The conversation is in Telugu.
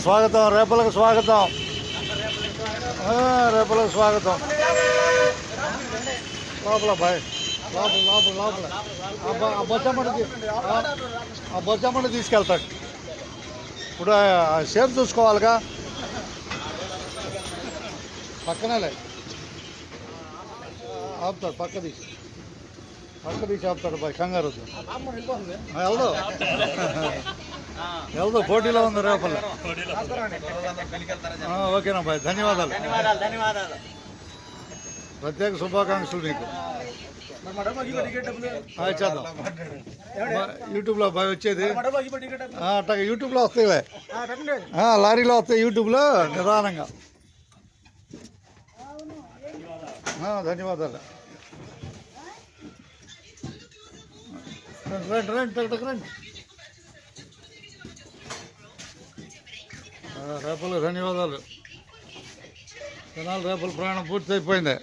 స్వాగతం, రేపలకు స్వాగతం, రేపలకు స్వాగతం. లోపల బాయ్, లోపల లోపల లోపల ఆ బొచ్చమ్మని తీసుకెళ్తాడు. ఇప్పుడు షేప్ చూసుకోవాలిగా, పక్కనే ఆపుతాడు, పక్క తీసి ఆపుతాడు బాయ్. కంగారు వెళ్దాం, పోటీలో ఉంది రేపల్లో. ఓకేనా బాయ్, ధన్యవాదాలు. ప్రత్యేక శుభాకాంక్షలు మీకు. చేద్దాం యూట్యూబ్లో బాయ్ వచ్చేది, అట్లా యూట్యూబ్లో వస్తాయిలే, లారీలో వస్తాయి యూట్యూబ్లో నిదానంగా. ధన్యవాదాలు. రండి రండి రండి. రేపలు ధన్యవాదాలు. జనాలు రేపల ప్రయాణం పూర్తి అయిపోయింది.